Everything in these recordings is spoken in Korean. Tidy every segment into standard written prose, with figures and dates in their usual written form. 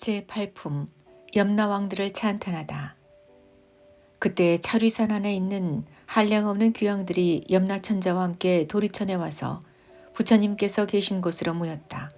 제8품 염라왕들을 찬탄하다. 그때 차류산 안에 있는 한량없는 귀왕들이 염라천자와 함께 도리천에 와서 부처님께서 계신 곳으로 모였다.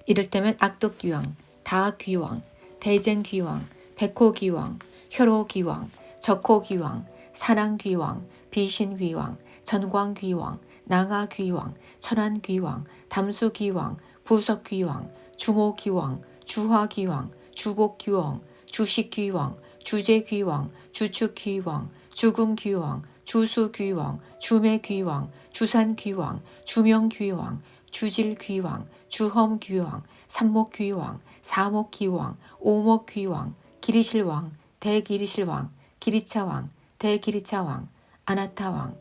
이를테면 악독귀왕, 다귀왕, 대쟁귀왕, 백호귀왕, 혈호귀왕, 적호귀왕, 산왕귀왕, 비신귀왕, 전광귀왕, 낭하귀왕, 천안귀왕, 담수귀왕, 부석귀왕, 주모귀왕, 주화귀왕, 주복귀왕, 주식귀왕, 주제귀왕, 주축귀왕, 주금귀왕, 주수귀왕, 주매귀왕, 주산귀왕, 주명귀왕, 주질귀왕, 주험귀왕, 삼목귀왕, 사목귀왕, 오목귀왕, 기리실왕, 대기리실왕, 기리차왕, 대기리차왕, 아나타왕,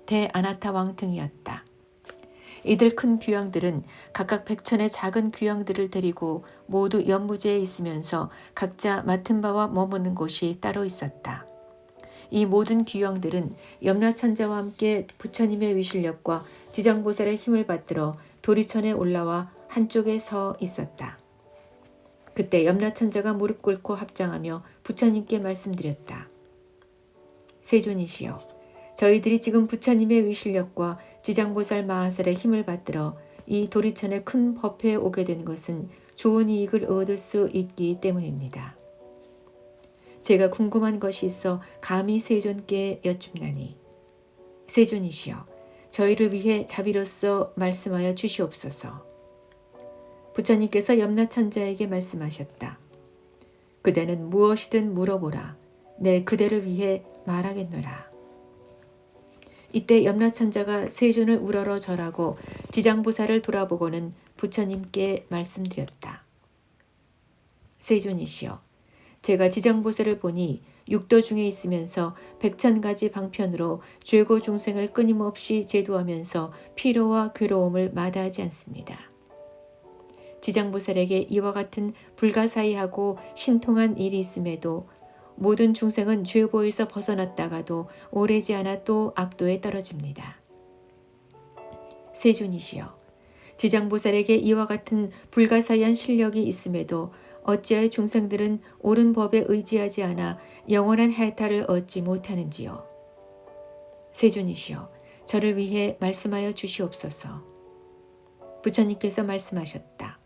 대아나타왕 등이었다. 이들 큰 귀왕들은 각각 백천의 작은 귀왕들을 데리고 모두 연무제에 있으면서 각자 맡은 바와 머무는 곳이 따로 있었다. 이 모든 귀왕들은 염라천자와 함께 부처님의 위실력과 지장보살의 힘을 받들어 도리천에 올라와 한쪽에 서 있었다. 그때 염라천자가 무릎 꿇고 합장하며 부처님께 말씀드렸다. 세존이시여, 저희들이 지금 부처님의 위실력과 지장보살 마하살의 힘을 받들어 이 도리천의 큰 법회에 오게 된 것은 좋은 이익을 얻을 수 있기 때문입니다. 제가 궁금한 것이 있어 감히 세존께 여쭙나니, 세존이시여, 저희를 위해 자비로서 말씀하여 주시옵소서. 부처님께서 염라천자에게 말씀하셨다. 그대는 무엇이든 물어보라. 내 그대를 위해 말하겠노라. 이때 염라천자가 세존을 우러러 절하고 지장보살을 돌아보고는 부처님께 말씀드렸다. 세존이시여, 제가 지장보살을 보니 육도 중에 있으면서 100,000가지 방편으로 죄고 중생을 끊임없이 제도하면서 피로와 괴로움을 마다하지 않습니다. 지장보살에게 이와 같은 불가사의하고 신통한 일이 있음에도 모든 중생은 죄보에서 벗어났다가도 오래지 않아 또 악도에 떨어집니다. 세존이시여, 지장보살에게 이와 같은 불가사의한 실력이 있음에도 어찌하여 중생들은 옳은 법에 의지하지 않아 영원한 해탈을 얻지 못하는지요. 세존이시여, 저를 위해 말씀하여 주시옵소서. 부처님께서 말씀하셨다.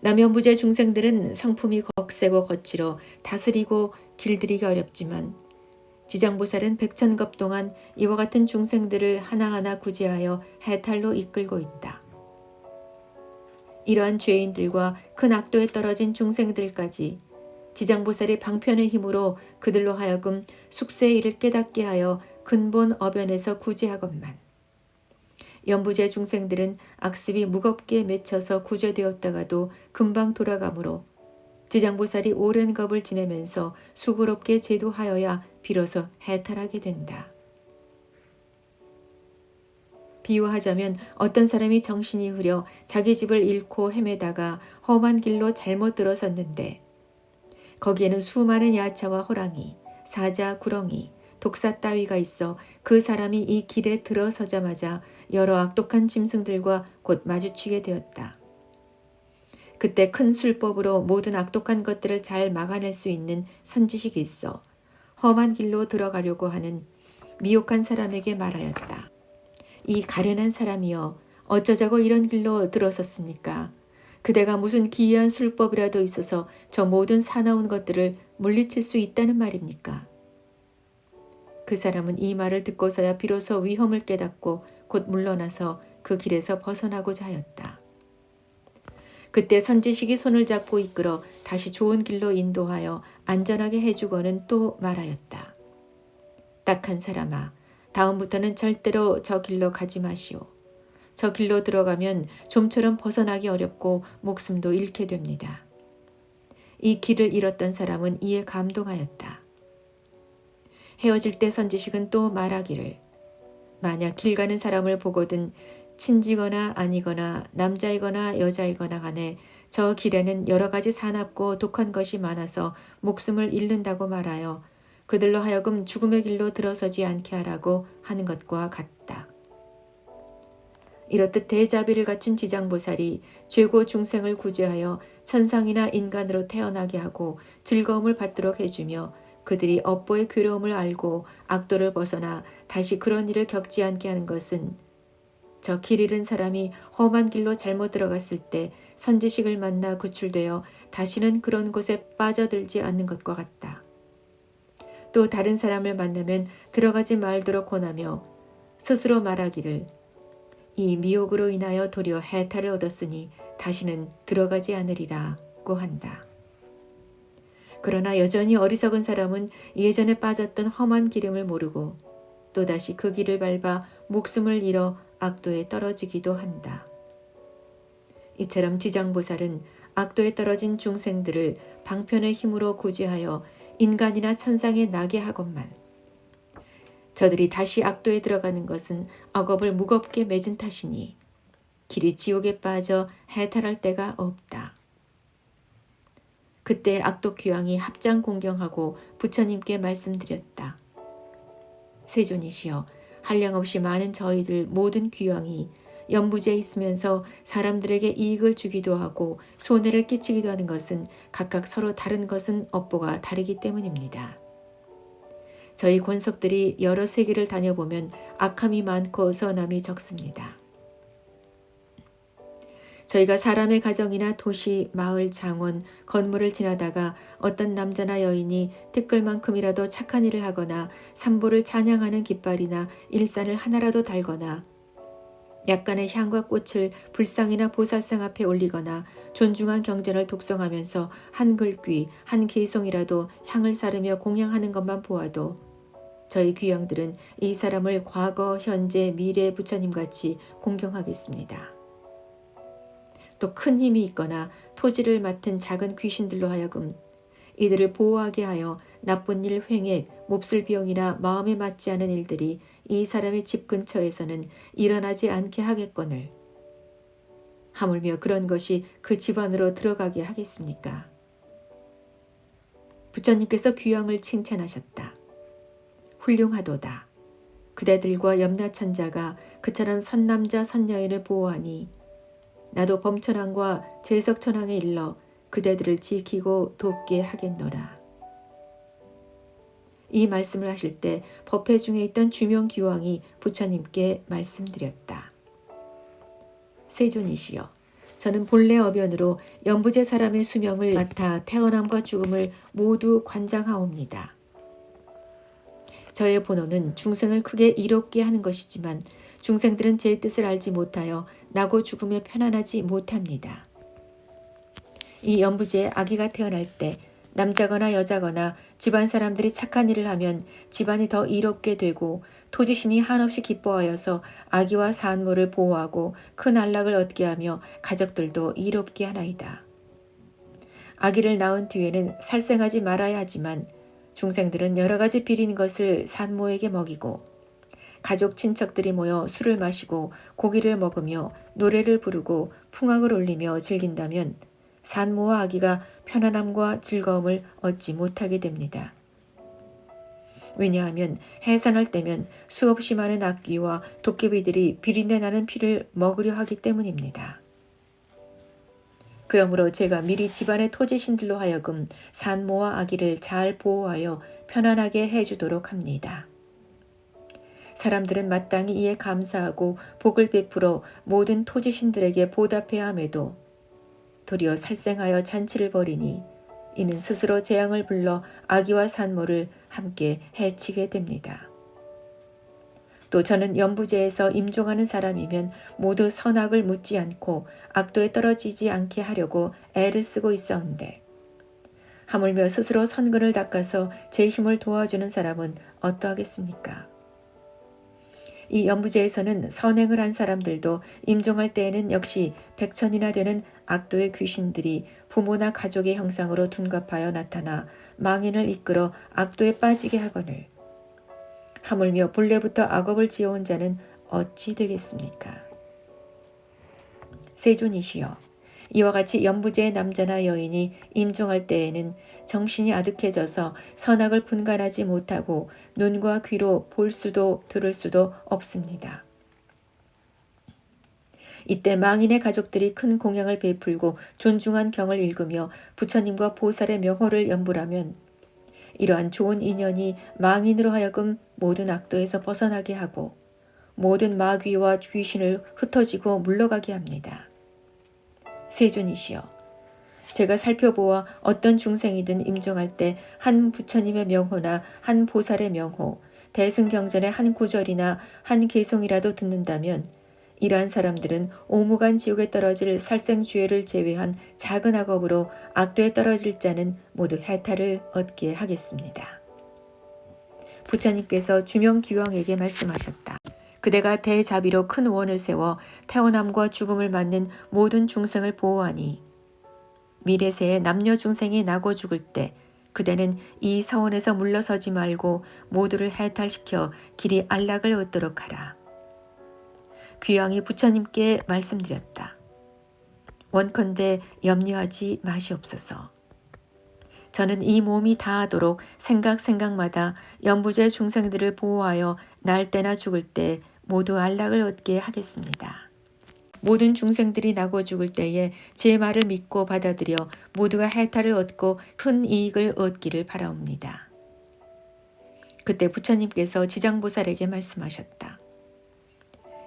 남연부제 중생들은 성품이 거세고 거칠어 다스리고 길들이기 어렵지만 지장보살은 100,000겁 동안 이와 같은 중생들을 하나하나 구제하여 해탈로 이끌고 있다. 이러한 죄인들과 큰 악도에 떨어진 중생들까지 지장보살의 방편의 힘으로 그들로 하여금 숙세의 일을 깨닫게 하여 근본 어변에서 구제하건만. 연부제 중생들은 악습이 무겁게 맺혀서 구제되었다가도 금방 돌아가므로 지장보살이 오랜 겁을 지내면서 수고롭게 제도하여야 비로소 해탈하게 된다. 비유하자면 어떤 사람이 정신이 흐려 자기 집을 잃고 헤매다가 험한 길로 잘못 들어섰는데 거기에는 수많은 야차와 호랑이, 사자, 구렁이, 독사 따위가 있어 그 사람이 이 길에 들어서자마자 여러 악독한 짐승들과 곧 마주치게 되었다. 그때 큰 술법으로 모든 악독한 것들을 잘 막아낼 수 있는 선지식이 있어 험한 길로 들어가려고 하는 미혹한 사람에게 말하였다. 이 가련한 사람이여, 어쩌자고 이런 길로 들어섰습니까? 그대가 무슨 기이한 술법이라도 있어서 저 모든 사나운 것들을 물리칠 수 있다는 말입니까? 그 사람은 이 말을 듣고서야 비로소 위험을 깨닫고 곧 물러나서 그 길에서 벗어나고자 하였다. 그때 선지식이 손을 잡고 이끌어 다시 좋은 길로 인도하여 안전하게 해주고는 또 말하였다. 딱한 사람아, 다음부터는 절대로 저 길로 가지 마시오. 저 길로 들어가면 좀처럼 벗어나기 어렵고 목숨도 잃게 됩니다. 이 길을 잃었던 사람은 이에 감동하였다. 헤어질 때 선지식은 또 말하기를, 만약 길 가는 사람을 보거든 친지거나 아니거나 남자이거나 여자이거나 간에 저 길에는 여러 가지 사납고 독한 것이 많아서 목숨을 잃는다고 말하여 그들로 하여금 죽음의 길로 들어서지 않게 하라고 하는 것과 같다. 이렇듯 대자비를 갖춘 지장보살이 죄고 중생을 구제하여 천상이나 인간으로 태어나게 하고 즐거움을 받도록 해주며 그들이 업보의 괴로움을 알고 악도를 벗어나 다시 그런 일을 겪지 않게 하는 것은 저 길 잃은 사람이 험한 길로 잘못 들어갔을 때 선지식을 만나 구출되어 다시는 그런 곳에 빠져들지 않는 것과 같다. 또 다른 사람을 만나면 들어가지 말도록 권하며 스스로 말하기를 이 미혹으로 인하여 도리어 해탈을 얻었으니 다시는 들어가지 않으리라고 한다. 그러나 여전히 어리석은 사람은 예전에 빠졌던 험한 기름을 모르고 또다시 그 길을 밟아 목숨을 잃어 악도에 떨어지기도 한다. 이처럼 지장보살은 악도에 떨어진 중생들을 방편의 힘으로 구제하여 인간이나 천상에 나게 하건만 저들이 다시 악도에 들어가는 것은 악업을 무겁게 맺은 탓이니 길이 지옥에 빠져 해탈할 데가 없다. 그때 악도 귀왕이 합장 공경하고 부처님께 말씀드렸다. 세존이시여, 한량없이 많은 저희들 모든 귀왕이 연부제에 있으면서 사람들에게 이익을 주기도 하고 손해를 끼치기도 하는 것은 각각 서로 다른 것은 업보가 다르기 때문입니다. 저희 권속들이 여러 세계를 다녀보면 악함이 많고 선함이 적습니다. 저희가 사람의 가정이나 도시, 마을, 장원, 건물을 지나다가 어떤 남자나 여인이 티끌만큼이라도 착한 일을 하거나 삼보를 찬양하는 깃발이나 일산을 하나라도 달거나 약간의 향과 꽃을 불상이나 보살상 앞에 올리거나 존중한 경전을 독송하면서 한 글귀, 한 개송이라도 향을 사르며 공양하는 것만 보아도 저희 귀양들은 이 사람을 과거, 현재, 미래 부처님같이 공경하겠습니다. 또 큰 힘이 있거나 토지를 맡은 작은 귀신들로 하여금 이들을 보호하게 하여 나쁜 일, 횡액, 몹쓸 병이나 마음에 맞지 않은 일들이 이 사람의 집 근처에서는 일어나지 않게 하겠거늘 하물며 그런 것이 그 집안으로 들어가게 하겠습니까? 부처님께서 귀왕을 칭찬하셨다. 훌륭하도다. 그대들과 염라천자가 그처럼 선남자 선여인을 보호하니 나도 범천왕과 제석천왕에 일러 그대들을 지키고 돕게 하겠노라. 이 말씀을 하실 때 법회 중에 있던 주명귀왕이 부처님께 말씀드렸다. 세존이시여, 저는 본래 어변으로 연부제 사람의 수명을 맡아 태어남과 죽음을 모두 관장하옵니다. 저의 본호는 중생을 크게 이롭게 하는 것이지만 중생들은 제 뜻을 알지 못하여 나고 죽음에 편안하지 못합니다. 이 연부제에 아기가 태어날 때 남자거나 여자거나 집안 사람들이 착한 일을 하면 집안이 더 이롭게 되고 토지신이 한없이 기뻐하여서 아기와 산모를 보호하고 큰 안락을 얻게 하며 가족들도 이롭게 하나이다. 아기를 낳은 뒤에는 살생하지 말아야 하지만 중생들은 여러 가지 비린 것을 산모에게 먹이고 가족 친척들이 모여 술을 마시고 고기를 먹으며 노래를 부르고 풍악을 올리며 즐긴다면 산모와 아기가 편안함과 즐거움을 얻지 못하게 됩니다. 왜냐하면 해산할 때면 수없이 많은 악귀와 도깨비들이 비린내 나는 피를 먹으려 하기 때문입니다. 그러므로 제가 미리 집안의 토지신들로 하여금 산모와 아기를 잘 보호하여 편안하게 해주도록 합니다. 사람들은 마땅히 이에 감사하고 복을 베풀어 모든 토지신들에게 보답해야 함에도 도리어 살생하여 잔치를 벌이니 이는 스스로 재앙을 불러 아기와 산모를 함께 해치게 됩니다. 또 저는 연부제에서 임종하는 사람이면 모두 선악을 묻지 않고 악도에 떨어지지 않게 하려고 애를 쓰고 있사온데 하물며 스스로 선근을 닦아서 제 힘을 도와주는 사람은 어떠하겠습니까? 이 연부제에서는 선행을 한 사람들도 임종할 때에는 역시 100천이나 되는 악도의 귀신들이 부모나 가족의 형상으로 둔갑하여 나타나 망인을 이끌어 악도에 빠지게 하거늘 하물며 본래부터 악업을 지어온 자는 어찌 되겠습니까? 세존이시여, 이와 같이 연부제의 남자나 여인이 임종할 때에는 정신이 아득해져서 선악을 분간하지 못하고 눈과 귀로 볼 수도 들을 수도 없습니다. 이때 망인의 가족들이 큰 공양을 베풀고 존중한 경을 읽으며 부처님과 보살의 명호를 연불하면 이러한 좋은 인연이 망인으로 하여금 모든 악도에서 벗어나게 하고 모든 마귀와 귀신을 흩어지고 물러가게 합니다. 세존이시여, 제가 살펴보아 어떤 중생이든 임종할 때 한 부처님의 명호나 한 보살의 명호, 대승경전의 한 구절이나 한 개송이라도 듣는다면 이러한 사람들은 오무간 지옥에 떨어질 살생주회를 제외한 작은 악업으로 악도에 떨어질 자는 모두 해탈을 얻게 하겠습니다. 부처님께서 주명기왕에게 말씀하셨다. 그대가 대자비로 큰 원을 세워 태어남과 죽음을 맞는 모든 중생을 보호하니 미래세에 남녀 중생이 나고 죽을 때 그대는 이 서원에서 물러서지 말고 모두를 해탈시켜 길이 안락을 얻도록 하라. 귀왕이 부처님께 말씀드렸다. 원컨대 염려하지 마시옵소서. 저는 이 몸이 다하도록 생각마다 연부제 중생들을 보호하여 날 때나 죽을 때 모두 안락을 얻게 하겠습니다. 모든 중생들이 나고 죽을 때에 제 말을 믿고 받아들여 모두가 해탈을 얻고 큰 이익을 얻기를 바라옵니다. 그때 부처님께서 지장보살에게 말씀하셨다.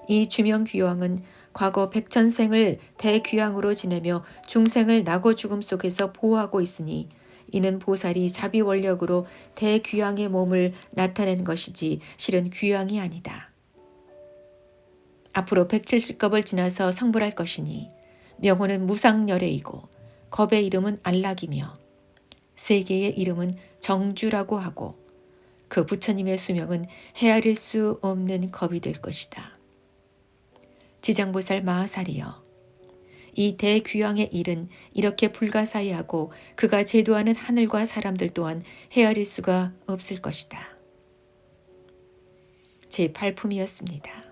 이 주명귀왕은 과거 백천생을 대귀왕으로 지내며 중생을 나고 죽음 속에서 보호하고 있으니 이는 보살이 자비원력으로 대귀왕의 몸을 나타낸 것이지 실은 귀왕이 아니다. 앞으로 170겁을 지나서 성불할 것이니 명호는 무상열애이고 겁의 이름은 안락이며 세계의 이름은 정주라고 하고 그 부처님의 수명은 헤아릴 수 없는 겁이 될 것이다. 지장보살 마하살이여, 이 대귀왕의 일은 이렇게 불가사의하고 그가 제도하는 하늘과 사람들 또한 헤아릴 수가 없을 것이다. 제8품이었습니다.